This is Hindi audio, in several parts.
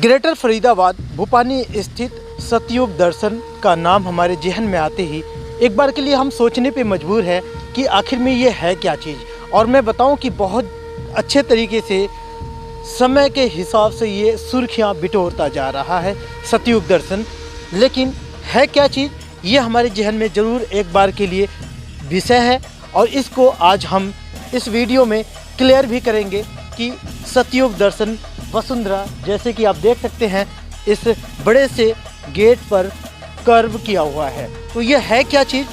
ग्रेटर फरीदाबाद भूपानी स्थित सतयुग दर्शन का नाम हमारे जहन में आते ही एक बार के लिए हम सोचने पे मजबूर है कि आखिर में ये है क्या चीज़। और मैं बताऊं कि बहुत अच्छे तरीके से समय के हिसाब से ये सुर्खियां बिटोरता जा रहा है सतयुग दर्शन। लेकिन है क्या चीज़, ये हमारे जहन में ज़रूर एक बार के लिए विषय है और इसको आज हम इस वीडियो में क्लियर भी करेंगे कि सतयुग दर्शन वसुंधरा, जैसे कि आप देख सकते हैं इस बड़े से गेट पर कर्व किया हुआ है, तो ये है क्या चीज़,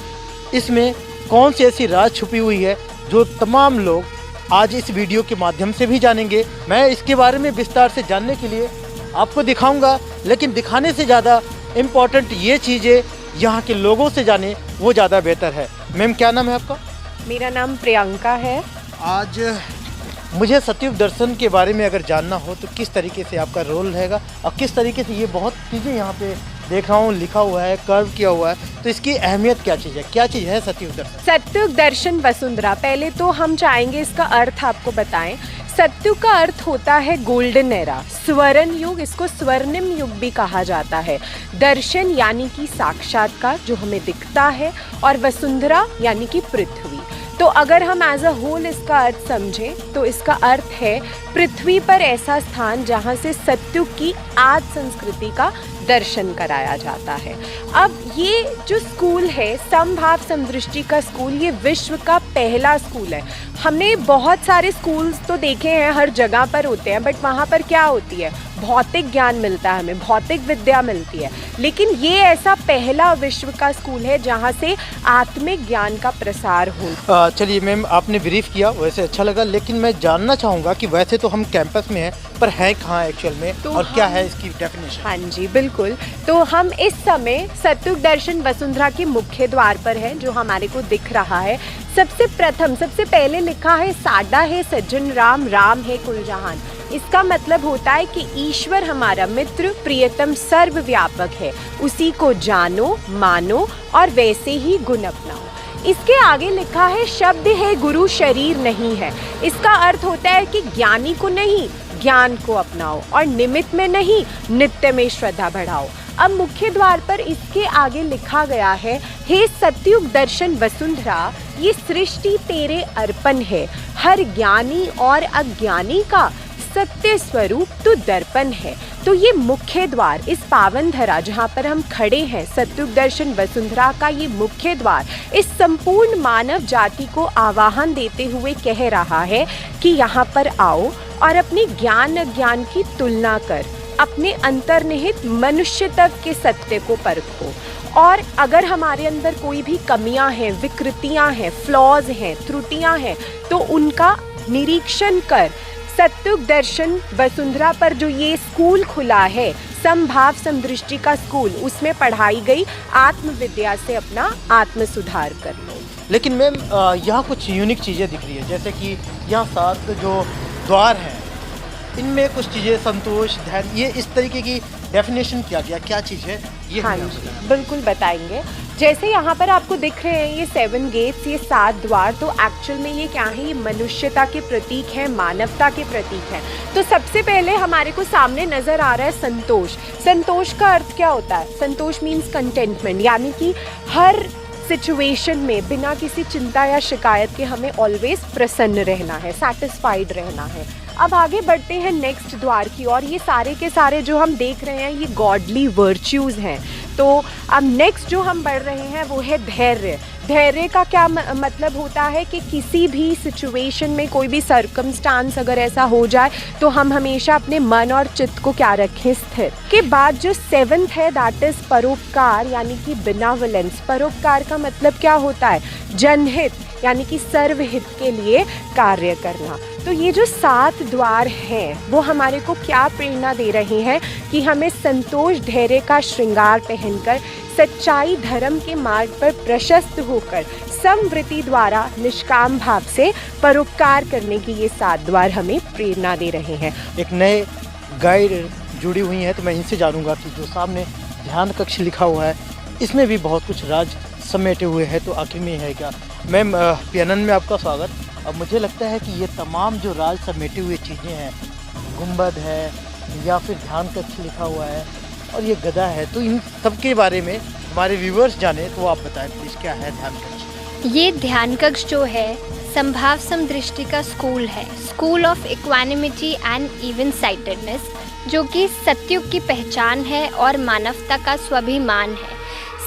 इसमें कौन सी ऐसी राज छुपी हुई है जो तमाम लोग आज इस वीडियो के माध्यम से भी जानेंगे। मैं इसके बारे में विस्तार से जानने के लिए आपको दिखाऊंगा, लेकिन दिखाने से ज़्यादा इम्पॉर्टेंट ये चीज़ें यहाँ के लोगों से जाने वो ज़्यादा बेहतर है। मैम, क्या नाम है आपका? मेरा नाम प्रियंका है। आज मुझे सतयुग दर्शन के बारे में अगर जानना हो तो किस तरीके से आपका रोल रहेगा और किस तरीके से ये बहुत चीज़ें यहाँ पे देख रहा हूँ लिखा हुआ है, कर्व किया हुआ है, तो इसकी अहमियत क्या चीज़ है, क्या चीज़ है सतयुग दर्शन? सतयुग दर्शन वसुंधरा, पहले तो हम चाहेंगे इसका अर्थ आपको बताएं। सतयुग का अर्थ होता है गोल्डन एरा, स्वर्ण युग, इसको स्वर्णिम युग भी कहा जाता है। दर्शन यानी कि साक्षात्कार जो हमें दिखता है, और वसुंधरा यानी कि पृथ्वी। तो अगर हम एज अ होल इसका अर्थ समझें तो इसका अर्थ है पृथ्वी पर ऐसा स्थान जहाँ से सतयुग की आदि संस्कृति का दर्शन कराया जाता है। अब ये जो स्कूल है, समभाव समदृष्टि का स्कूल, ये विश्व का पहला स्कूल है। हमने बहुत सारे स्कूल्स तो देखे हैं, हर जगह पर होते हैं, बट वहाँ पर क्या होती है, भौतिक ज्ञान मिलता है, हमें भौतिक विद्या मिलती है। लेकिन ये ऐसा पहला विश्व का स्कूल है जहाँ से आत्मिक ज्ञान का प्रसार हो। चलिए मैम, आपने ब्रीफ किया, वैसे अच्छा लगा, लेकिन मैं जानना चाहूँगा कि वैसे तो हम कैंपस में हैं, पर है कहाँ एक्चुअल में, तो और क्या है इसकी डेफिनेशन? हाँ जी, बिल्कुल। तो हम इस समय सतयुग दर्शन वसुंधरा के मुख्य द्वार पर हैं, जो हमारे को दिख रहा है। सबसे पहले लिखा है साडा है सज्जन राम, राम है कुल जहान। इसका मतलब होता है कि ईश्वर हमारा मित्र, प्रियतम, सर्वव्यापक है, उसी को जानो, मानो और वैसे ही गुण अपनाओ। इसके आगे लिखा है शब्द है गुरु, शरीर नहीं है। इसका अर्थ होता है कि ज्ञानी को नहीं, ज्ञान को अपनाओ, और निमित्त में नहीं, नित्य में श्रद्धा बढ़ाओ। अब मुख्य द्वार पर इसके आगे लिखा गया है, हे सतयुग दर्शन वसुंधरा, ये सृष्टि तेरे अर्पण है, हर ज्ञानी और अज्ञानी का सत्य स्वरूप तो दर्पण है। तो ये मुख्य द्वार, इस पावन धरा जहाँ पर हम खड़े हैं, सतयुग दर्शन वसुंधरा का ये मुख्य द्वार इस संपूर्ण मानव जाति को आवाहन देते हुए कह रहा है कि यहाँ पर आओ और अपने ज्ञान अज्ञान की तुलना कर, अपने अंतर्निहित मनुष्यत्व के सत्य को परखो, और अगर हमारे अंदर कोई भी कमियां हैं, विकृतियां हैं, फ्लॉज हैं, त्रुटियां हैं, तो उनका निरीक्षण कर। सतयुग दर्शन वसुंधरा पर जो ये स्कूल खुला है, समभाव समदृष्टि का स्कूल, उसमें पढ़ाई गई आत्मविद्या से अपना आत्म सुधार कर लो। लेकिन मैम, यहाँ कुछ यूनिक चीज़ें दिख रही है, जैसे कि यहाँ 7 जो द्वार हैं, इनमें कुछ चीज़ें संतोष, धैर्य, ये इस तरीके की डेफिनेशन किया गया, क्या चीज़ है ये? हाँ जी, बिल्कुल बताएंगे। जैसे यहाँ पर आपको दिख रहे हैं ये 7 गेट्स, ये 7 द्वार, तो एक्चुअल में ये क्या है, ये मनुष्यता के प्रतीक है, मानवता के प्रतीक है। तो सबसे पहले हमारे को सामने नजर आ रहा है संतोष। संतोष का अर्थ क्या होता है? संतोष मीन्स कंटेंटमेंट, यानी कि हर सिचुएशन में बिना किसी चिंता या शिकायत के हमें ऑलवेज प्रसन्न रहना है, सेटिस्फाइड रहना है। अब आगे बढ़ते हैं नेक्स्ट द्वार की ओर। ये सारे के सारे जो हम देख रहे हैं ये गॉडली वर्च्यूज़ हैं। तो अब नेक्स्ट जो हम बढ़ रहे हैं वो है धैर्य। धैर्य का क्या मतलब होता है कि किसी भी सिचुएशन में, कोई भी सर्कमस्टांस अगर ऐसा हो जाए, तो हम हमेशा अपने मन और चित्त को क्या रखें, स्थिर। के बाद जो 7th है दैट इज परोपकार, यानी कि बिनेवलेंस। परोपकार का मतलब क्या होता है? जनहित, यानी कि सर्वहित के लिए कार्य करना। तो ये जो 7 द्वार हैं वो हमारे को क्या प्रेरणा दे रहे हैं कि हमें संतोष, धैर्य का श्रृंगार पहनकर, सच्चाई, धर्म के मार्ग पर प्रशस्त होकर, समवृत्ति द्वारा निष्काम भाव से परोपकार करने की ये 7 द्वार हमें प्रेरणा दे रहे हैं। एक नए गाइड जुड़ी हुई हैं, तो मैं इनसे जानूंगा कि जो सामने ध्यान कक्ष लिखा हुआ है, इसमें भी बहुत कुछ राज समेटे हुए हैं, तो आखिर में है क्या? मैम, PNN में आपका स्वागत। अब मुझे लगता है कि ये तमाम जो राज समेटे हुए चीज़ें हैं, गुंबद है, या फिर ध्यान कक्ष लिखा हुआ है और ये गदा है। तो इन सब के बारे में हमारे व्यूवर्स जाने तो आप बताएं प्लीज़, क्या है ध्यान कक्ष? ये ध्यान कक्ष जो है संभाव समदृष्टि का स्कूल है, school of equanimity and even sightedness, जो कि सतयुग की पहचान है और मानवता का स्वाभिमान है।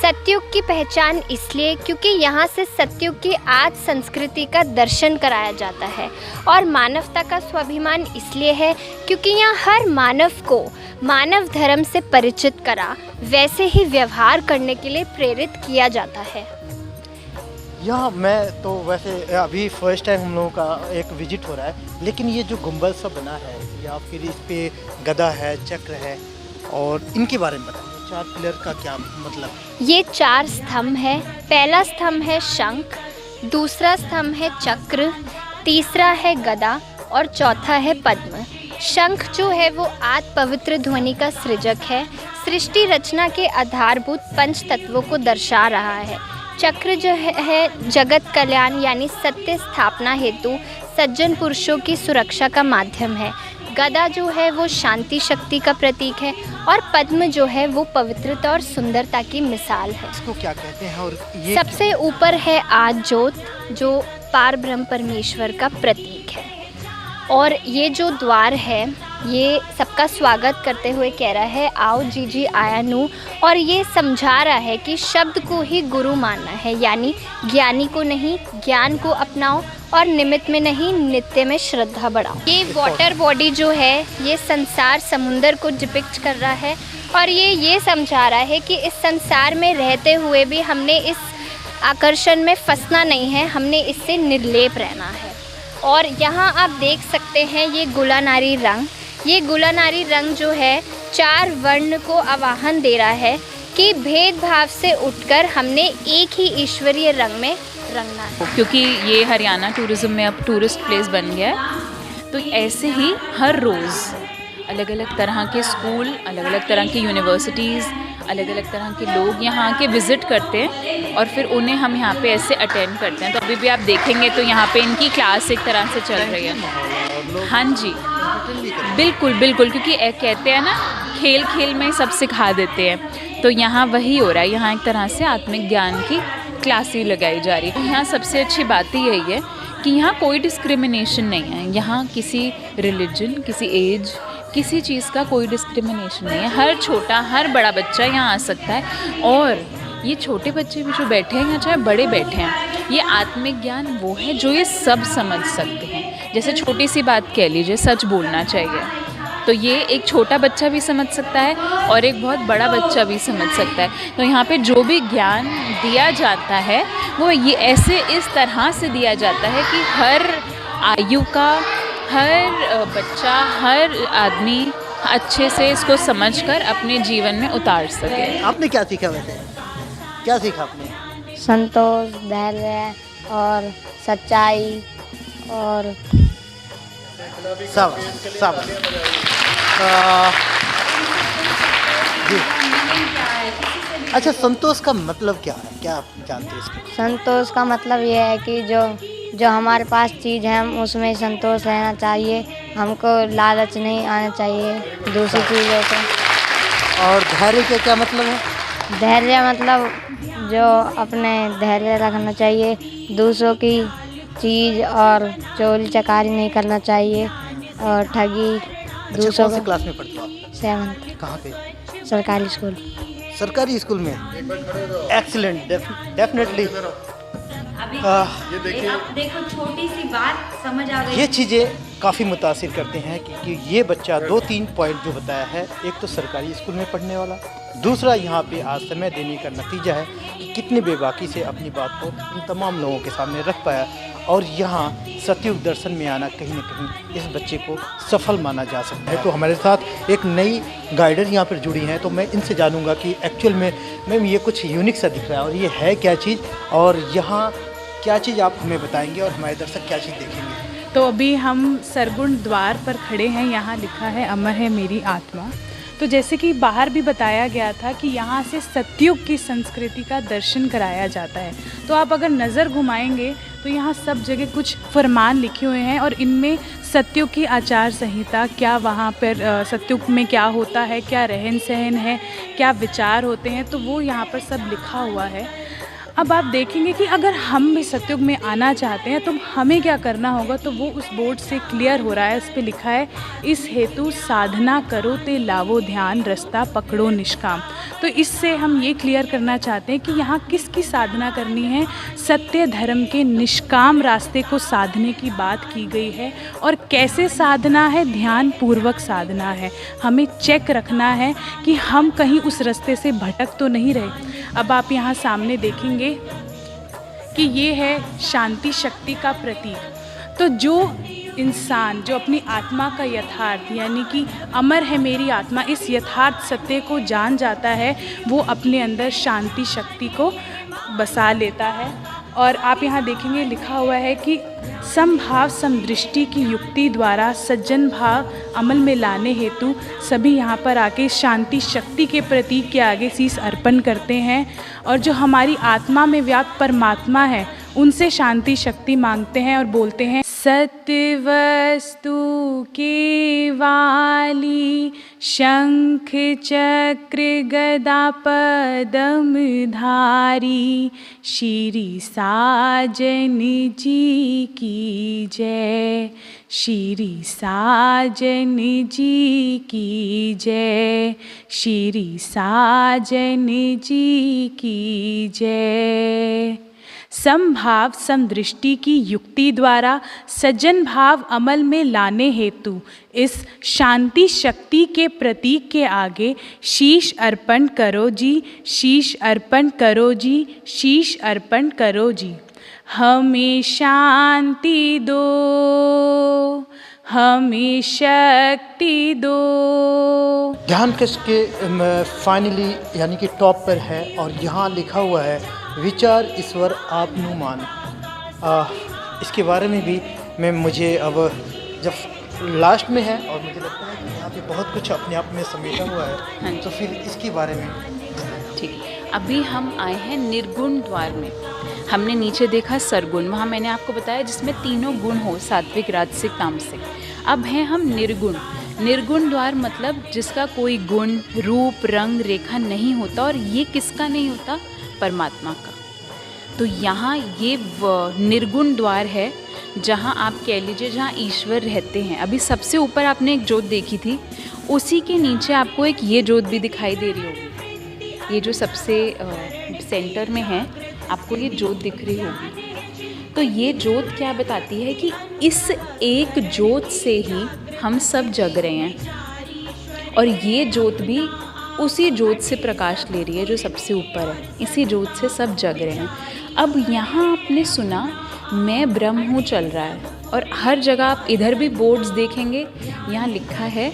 सतयुग की पहचान इसलिए क्योंकि यहाँ से सतयुग की आज संस्कृति का दर्शन कराया जाता है, और मानवता का स्वाभिमान इसलिए है क्योंकि यहाँ हर मानव को मानव धर्म से परिचित करा वैसे ही व्यवहार करने के लिए प्रेरित किया जाता है। यहाँ मैं तो वैसे अभी फर्स्ट टाइम हम लोगों का एक विजिट हो रहा है, लेकिन ये जो गुंबद सा बना है या फिर इस पे गदा है, चक्र है, और इनके बारे में बताइए, 4 पिलर का क्या मतलब? ये 4 स्तंभ है। पहला स्तंभ है शंख, दूसरा स्तंभ है चक्र, तीसरा है गदा और चौथा है पद्म। शंख जो है वो आद पवित्र ध्वनि का सृजक है, सृष्टि रचना के आधारभूत पंच तत्वों को दर्शा रहा है। चक्र जो है जगत कल्याण यानी सत्य स्थापना हेतु सज्जन पुरुषों की सुरक्षा का माध्यम है। गदा जो है वो शांति शक्ति का प्रतीक है, और पद्म जो है वो पवित्रता और सुंदरता की मिसाल है। इसको क्या कहते हैं? और ये सबसे ऊपर है आद ज्योत, जो पार ब्रह्म परमेश्वर का प्रतीक है। और ये जो द्वार है ये सबका स्वागत करते हुए कह रहा है, आओ जी जी आया नू, और ये समझा रहा है कि शब्द को ही गुरु मानना है, यानी ज्ञानी को नहीं, ज्ञान को अपनाओ, और निमित्त में नहीं नित्य में श्रद्धा बढ़ाओ। ये वाटर बॉडी जो है ये संसार समुंदर को डिपिक्ट कर रहा है, और ये समझा रहा है कि इस संसार में रहते हुए भी हमने इस आकर्षण में फंसना नहीं है, हमने इससे निर्लेप रहना है। और यहाँ आप देख सकते हैं ये गुलानारी रंग, ये गुलानारी रंग जो है 4 वर्ण को आवाहन दे रहा है कि भेदभाव से उठकर हमने एक ही ईश्वरीय रंग में रंगना है। क्योंकि ये हरियाणा टूरिज़्म में अब टूरिस्ट प्लेस बन गया है, तो ऐसे ही हर रोज़ अलग अलग तरह के स्कूल, अलग अलग तरह की यूनिवर्सिटीज़, अलग अलग तरह के लोग यहाँ के विज़िट करते हैं, और फिर उन्हें हम यहाँ पे ऐसे अटेंड करते हैं। तो अभी भी आप देखेंगे तो यहाँ पे इनकी क्लास एक तरह से चल रही है। हाँ जी, बिल्कुल बिल्कुल, क्योंकि कहते हैं ना खेल खेल में सब सिखा देते हैं, तो यहाँ वही हो रहा है। यहाँ एक तरह से आत्मिक ज्ञान की क्लासें लगाई जा रही है। यहाँ सबसे अच्छी बात यही है कि यहाँ कोई डिस्क्रिमिनेशन नहीं है। यहाँ किसी रिलीजन, किसी एज, किसी चीज़ का कोई डिस्क्रिमिनेशन नहीं है। हर छोटा हर बड़ा बच्चा यहाँ आ सकता है, और ये छोटे बच्चे भी जो बैठे हैं, चाहे बड़े बैठे हैं, ये आत्मिक ज्ञान वो है जो ये सब समझ सकते हैं। जैसे छोटी सी बात कह लीजिए, सच बोलना चाहिए, तो ये एक छोटा बच्चा भी समझ सकता है और एक बहुत बड़ा बच्चा भी समझ सकता है। तो यहाँ पे जो भी ज्ञान दिया जाता है वो ये ऐसे इस तरह से दिया जाता है कि हर आयु का हर बच्चा, हर आदमी अच्छे से इसको समझकर अपने जीवन में उतार सके। आपने क्या सीखा वैसे? क्या सीखा आपने? संतोष, धैर्य और सच्चाई और शाबाश। जी, अच्छा, संतोष का मतलब क्या है? क्या आप जानते हैं इसको? संतोष का मतलब ये है कि जो हमारे पास चीज़ है हम उसमें संतोष रहना चाहिए, हमको लालच नहीं आना चाहिए दूसरी चीज़ों को। और धैर्य का क्या मतलब है? धैर्य मतलब जो अपने धैर्य रखना चाहिए, दूसरों की चीज़ और चोरी चकारी नहीं करना चाहिए, और ठगी अच्छा, दूसरों कौन सी को। क्लास में पढ़ते हो आप? 7th कहाँ पे? सरकारी स्कूल। सरकारी स्कूल में? Excellent, definitely. देखो छोटी सी बात समझ आ गई। ये चीज़ें काफ़ी मुतासिर करते हैं कि ये बच्चा 2-3 पॉइंट जो बताया है, एक तो सरकारी स्कूल में पढ़ने वाला, दूसरा यहाँ पे आज समय देने का नतीजा है कि कितने बेबाकी से अपनी बात को इन तमाम लोगों के सामने रख पाया, और यहाँ सतयुग दर्शन में आना कहीं ना कहीं इस बच्चे को सफल माना जा सकता है। तो हमारे साथ एक नई गाइडर यहाँ पर जुड़ी हैं, तो मैं इनसे जानूँगा कि एक्चुअल में मैम ये कुछ यूनिक सा दिख रहा है, और ये है क्या चीज़, और यहाँ क्या चीज़ आप हमें बताएंगे और हमारे दर्शक क्या चीज़ देखेंगे? तो अभी हम सरगुण द्वार पर खड़े हैं। यहाँ लिखा है अमर है मेरी आत्मा। तो जैसे कि बाहर भी बताया गया था कि यहाँ से सतयुग की संस्कृति का दर्शन कराया जाता है। तो आप अगर नज़र घुमाएंगे तो यहाँ सब जगह कुछ फरमान लिखे हुए हैं और इनमें सतयुग की आचार संहिता, क्या वहाँ पर सतयुग में क्या होता है, क्या रहन सहन है, क्या विचार होते हैं, तो वो यहाँ पर सब लिखा हुआ है। अब आप देखेंगे कि अगर हम भी सतयुग में आना चाहते हैं तो हमें क्या करना होगा, तो वो उस बोर्ड से क्लियर हो रहा है। इस पे लिखा है, इस हेतु साधना करो ते लावो ध्यान, रास्ता पकड़ो निष्काम। तो इससे हम ये क्लियर करना चाहते हैं कि यहाँ किसकी साधना करनी है। सत्य धर्म के निष्काम रास्ते को साधने की बात की गई है। और कैसे साधना है, ध्यान पूर्वक साधना है। हमें चेक रखना है कि हम कहीं उस रास्ते से भटक तो नहीं रहे। अब आप यहाँ सामने देखेंगे कि ये है शांति शक्ति का प्रतीक। तो जो इंसान जो अपनी आत्मा का यथार्थ, यानी कि अमर है मेरी आत्मा, इस यथार्थ सत्य को जान जाता है, वो अपने अंदर शांति शक्ति को बसा लेता है। और आप यहाँ देखेंगे लिखा हुआ है कि समभाव समदृष्टि की युक्ति द्वारा सज्जन भाव अमल में लाने हेतु सभी यहाँ पर आके शांति शक्ति के प्रतीक के आगे शीश अर्पण करते हैं। और जो हमारी आत्मा में व्याप्त परमात्मा है उनसे शांति शक्ति मांगते हैं और बोलते हैं, सत्वस्तु के वाली शंख चक्र गदा पदम धारी, श्री साजन जी की जय, श्री साजन जी की जय, श्री साजन जी की जय। समभाव समदृष्टि की युक्ति द्वारा सज्जन भाव अमल में लाने हेतु इस शांति शक्ति के प्रतीक के आगे शीश अर्पण करो जी, शीश अर्पण करो जी, शीश अर्पण करो जी। हमें शांति दो, हमें शक्ति दो। ध्यान कक्ष के फाइनली यानी कि टॉप पर है और यहाँ लिखा हुआ है, विचार ईश्वर आपनु मान। इसके बारे में भी मुझे अब जब लास्ट में है और मुझे लगता है कि यहाँ पे बहुत कुछ अपने आप में समेटा हुआ है, तो फिर इसके बारे में ठीक। अभी हम आए हैं निर्गुण द्वार में। हमने नीचे देखा सरगुण, वहाँ मैंने आपको बताया जिसमें तीनों गुण हो, सात्विक राजसिक तामसिक। अब हैं हम निर्गुण। निर्गुण द्वार मतलब जिसका कोई गुण रूप रंग रेखा नहीं होता। और ये किसका नहीं होता? परमात्मा का। तो यहाँ ये निर्गुण द्वार है जहाँ आप कह लीजिए जहाँ ईश्वर रहते हैं। अभी सबसे ऊपर आपने एक ज्योत देखी थी, उसी के नीचे आपको एक ये ज्योत भी दिखाई दे रही होगी। ये जो सबसे सेंटर में है आपको ये ज्योत दिख रही होगी। तो ये ज्योत क्या बताती है कि इस एक ज्योत से ही हम सब जग रहे हैं। और ये ज्योत भी उसी ज्योत से प्रकाश ले रही है जो सबसे ऊपर है। इसी ज्योत से सब जग रहे हैं। अब यहाँ आपने सुना मैं ब्रह्म हूँ चल रहा है, और हर जगह आप इधर भी बोर्ड्स देखेंगे यहाँ लिखा है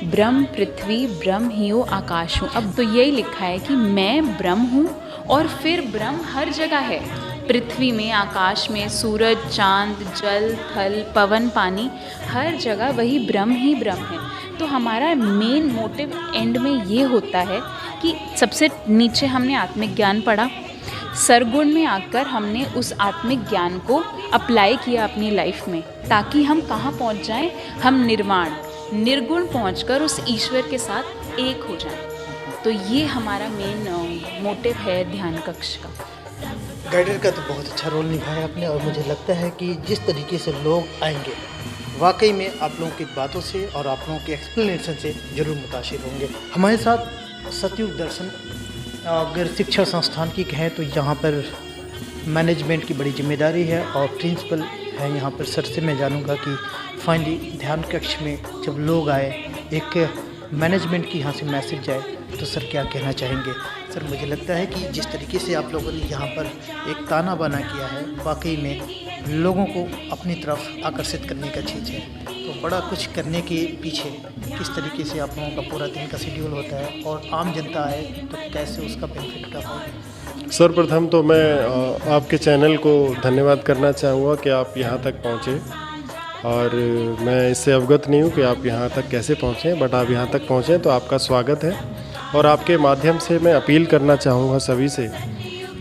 ब्रह्म पृथ्वी ब्रह्म हियो आकाश हूँ। अब तो यही लिखा है कि मैं ब्रह्म हूँ, और फिर ब्रह्म हर जगह है, पृथ्वी में, आकाश में, सूरज चांद जल थल पवन पानी, हर जगह वही ब्रह्म ही ब्रह्म है। तो हमारा मेन मोटिव एंड में ये होता है कि सबसे नीचे हमने आत्मिक ज्ञान पढ़ा, सरगुण में आकर हमने उस आत्मिक ज्ञान को अप्लाई किया अपनी लाइफ में, ताकि हम कहाँ पहुँच जाएं, हम निर्वाण निर्गुण पहुँचकर उस ईश्वर के साथ एक हो जाएं। तो ये हमारा मेन मोटिव है ध्यान कक्ष का। गाइडर का तो बहुत अच्छा रोल निभाया आपने, और मुझे लगता है कि जिस तरीके से लोग आएंगे वाकई में आप लोगों की बातों से और आप लोगों के एक्सप्लेनेशन से ज़रूर मुतासिर होंगे। हमारे साथ सतयुग दर्शन अगर शिक्षा संस्थान की कहें तो यहाँ पर मैनेजमेंट की बड़ी जिम्मेदारी है, और प्रिंसिपल है यहाँ पर। सर से मैं जानूँगा कि फाइनली ध्यान कक्ष में जब लोग आए, एक मैनेजमेंट की यहाँ से मैसेज जाए, तो सर क्या कहना चाहेंगे? सर मुझे लगता है कि जिस तरीके से आप लोगों ने यहाँ पर एक ताना बाना किया है, वाकई में लोगों को अपनी तरफ आकर्षित करने का चीज़ है। तो बड़ा कुछ करने के पीछे किस तरीके से आप लोगों का पूरा दिन का शेड्यूल होता है, और आम जनता आए तो कैसे उसका बेनिफिट उठा पाओगे? सर्वप्रथम तो मैं आपके चैनल को धन्यवाद करना चाहूँगा कि आप यहाँ तक पहुँचे, और मैं इससे अवगत नहीं हूँ कि आप यहाँ तक कैसे पहुँचे, बट आप यहाँ तक पहुँचे तो आपका स्वागत है। और आपके माध्यम से मैं अपील करना चाहूँगा सभी से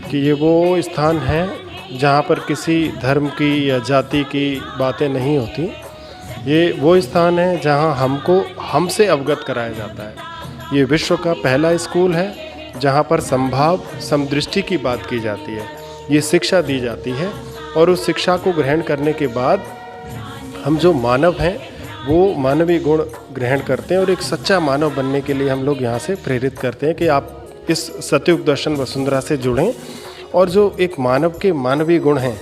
कि ये वो स्थान है जहाँ पर किसी धर्म की या जाति की बातें नहीं होती। ये वो स्थान है जहाँ हमसे अवगत कराया जाता है। ये विश्व का पहला स्कूल है जहाँ पर संभाव समदृष्टि की बात की जाती है, ये शिक्षा दी जाती है। और उस शिक्षा को ग्रहण करने के बाद हम जो मानव हैं वो मानवीय गुण ग्रहण करते हैं और एक सच्चा मानव बनने के लिए हम लोग यहाँ से प्रेरित करते हैं कि आप इस सतयुग दर्शन वसुंधरा से जुड़ें और जो एक मानव के मानवीय गुण हैं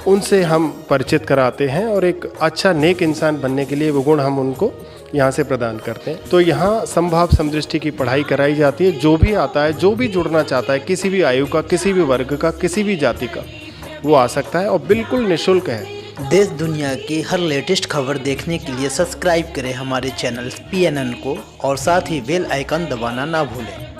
उनसे हम परिचित कराते हैं और एक अच्छा नेक इंसान बनने के लिए वो गुण हम उनको यहाँ से प्रदान करते हैं। तो यहाँ संभाव समदृष्टि की पढ़ाई कराई जाती है। जो भी आता है, जो भी जुड़ना चाहता है, किसी भी आयु का, किसी भी वर्ग का, किसी भी जाति का, वो आ सकता है और बिल्कुल निःशुल्क है। देश दुनिया की हर लेटेस्ट खबर देखने के लिए सब्सक्राइब करें हमारे चैनल PNN को और साथ ही बेल आइकन दबाना ना भूलें।